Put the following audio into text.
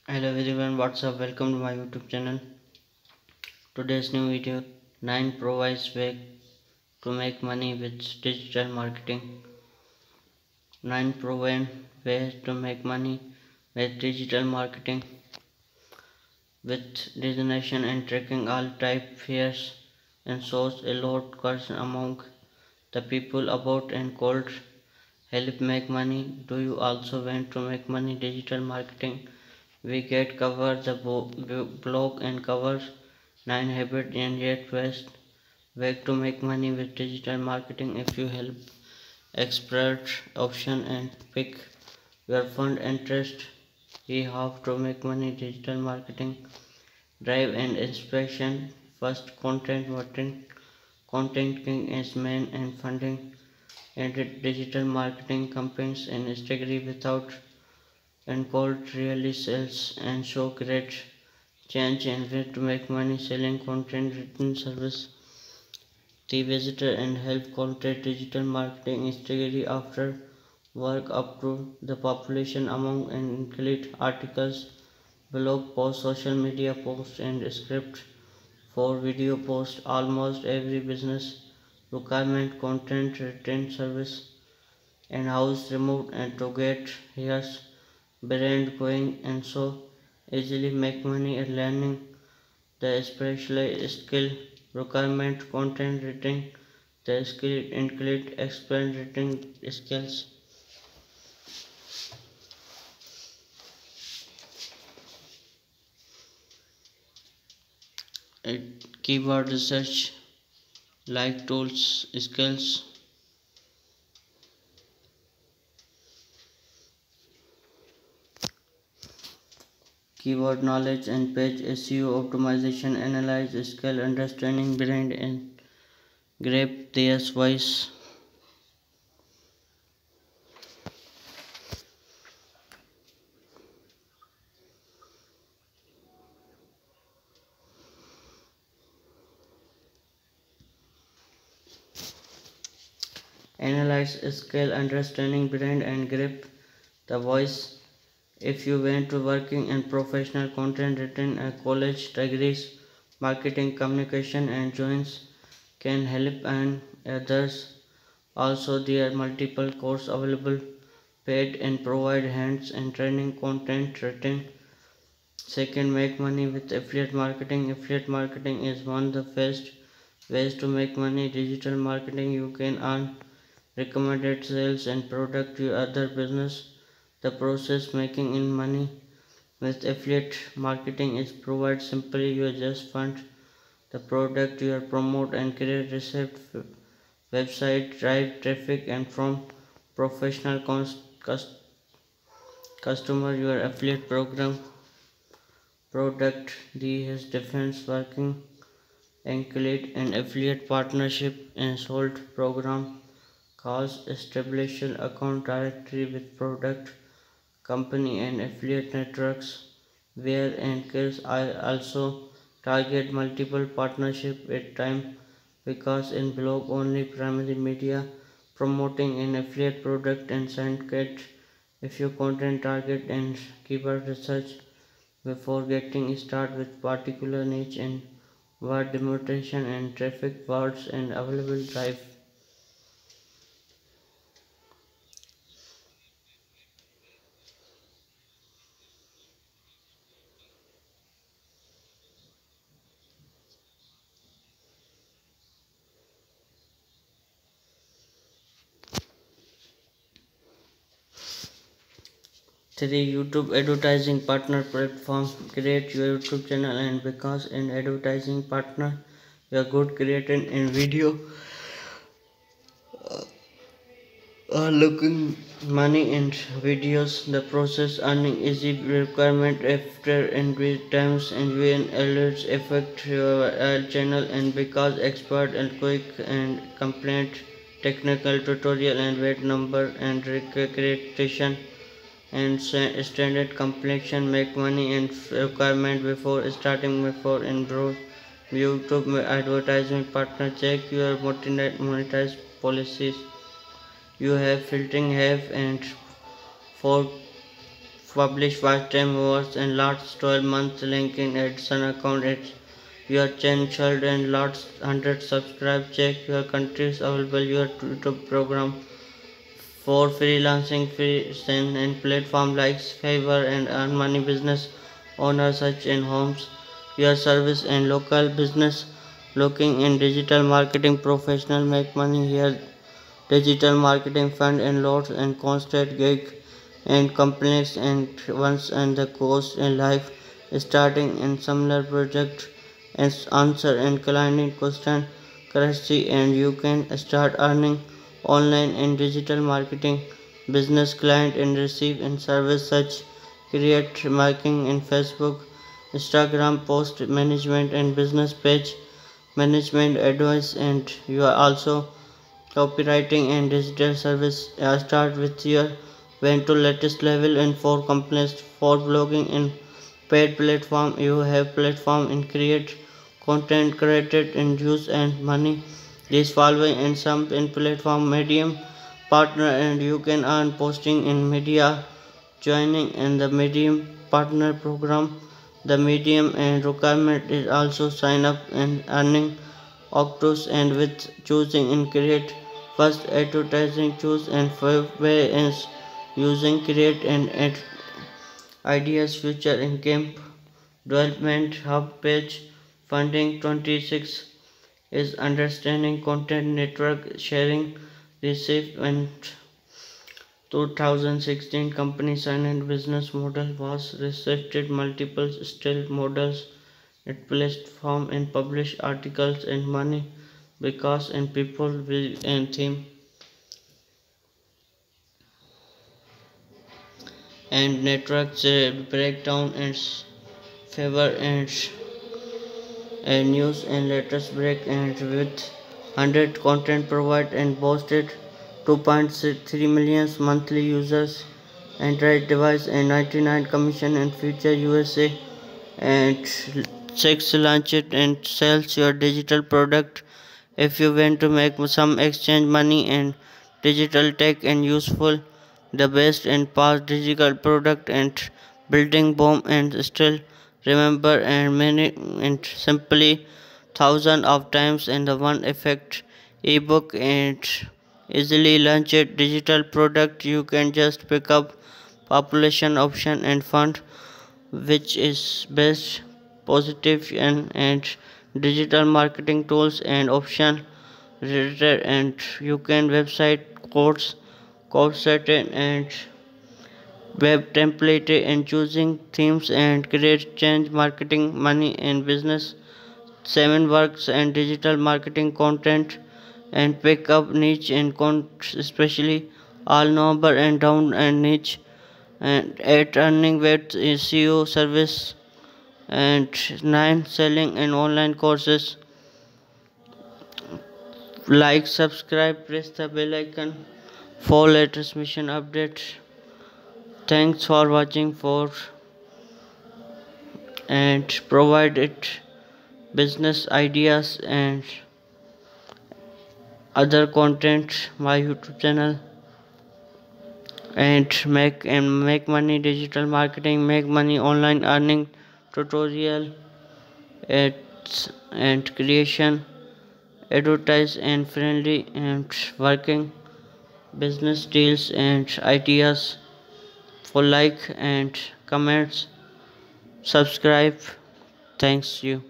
Hello everyone, what's up? Welcome to my YouTube channel. Today's new video: 9 provides way to make money with digital marketing. 9 proven ways to make money with digital marketing with designation and tracking all type fears and shows a lot question among the people about and called help make money. Do you also want to make money digital marketing? We get cover the blog and covers 9 habits and yet best way to make money with digital marketing. If you help expert option and pick your fund interest, we have to make money digital marketing drive and inspection. First, content marketing. Content king is main and funding and digital marketing campaigns and strategy without and called really sells and show great change and way to make money selling content written service the visitor and help content digital marketing strategy after work up to the population among and include articles, blog posts, social media posts and script for video posts. Almost every business requirement content written service and house removed and to get here's brand going and so easily make money and learning the specialized skill requirement content writing the skill include explain writing skills keyword research like tools skills keyword knowledge and page SEO optimization analyze skill understanding brand and grab their voice. Analyze skill understanding brand and grip the voice. If you went to working in professional content written at college degrees, marketing communication and joins can help and others. Also there are multiple courses available paid and provide hands and training content written. Second, make money with affiliate marketing. Affiliate marketing is one of the best ways to make money. Digital marketing you can earn recommended sales and product to other business. The process making in money with affiliate marketing is provide simply you just fund the product you are promote and create receipt website drive traffic and from professional customer your affiliate program product the has defense working include an affiliate partnership and sold program calls establish account directory with product company and affiliate networks where and case I also target multiple partnership at time because in blog only primary media promoting an affiliate product and syndicate if you content target and keyword research before getting started with particular niche and word demonstration and traffic words and available drive. Three, YouTube advertising partner platform. Create your YouTube channel and because an advertising partner you are good creating in video are looking money in videos. The process earning easy requirement after and with times and when alerts affect your channel and because expert and quick and complaint technical tutorial and weight number and recreation and standard complexion make money and requirement before starting before in bro YouTube advertisement partner check your monetized policies you have filtering have and for publish 5 time hours and last 12 months LinkedIn Edson account at your channel and last 100 subscribe. Check your countries available your YouTube program for freelancing free and platform like Fiverr and earn money business owners such in homes your service and local business looking in digital marketing professional make money here digital marketing fund and loads and constant gig and complex and once and the course in life starting in similar project and answer and client question currency and you can start earning online and digital marketing business client and receive and service such create marketing in Facebook Instagram post management and business page management advice and you are also copywriting and digital service start with your went to latest level and for companies for blogging and paid platform you have platform and create content created and use and money this following and some in platform medium partner and you can earn posting in media joining in the medium partner program the medium and requirement is also sign up and earning octos and with choosing and create first advertising choose and way is using create and ideas future in camp development hub page funding 26 is understanding content network sharing receive and 2016 company silent business model was restricted multiple still models it platform and publish articles and money because and people will and theme and networks breakdown and favor and news and latest break and with 100 content provide and boasted 2.3 million monthly users Android device and 99 commission and future USA and 6 launch it and sells your digital product if you want to make some exchange money and digital tech and useful the best and past digital product and building bomb and still remember and many and simply thousand of times and the one effect ebook and easily launch it digital product you can just pick up population option and fund which is best positive and digital marketing tools and option related and you can website course certain and web template and choosing themes and create change marketing money and business 7 works and digital marketing content and pick up niche and especially all number and down and niche and 8 earning with SEO service and 9 selling and online courses like subscribe press the bell icon for latest mission updates thanks for watching for and provide it business ideas and other content my YouTube channel and make money digital marketing make money online earning tutorial ads and creation advertise and friendly and working business deals and ideas for like and comments subscribe thanks you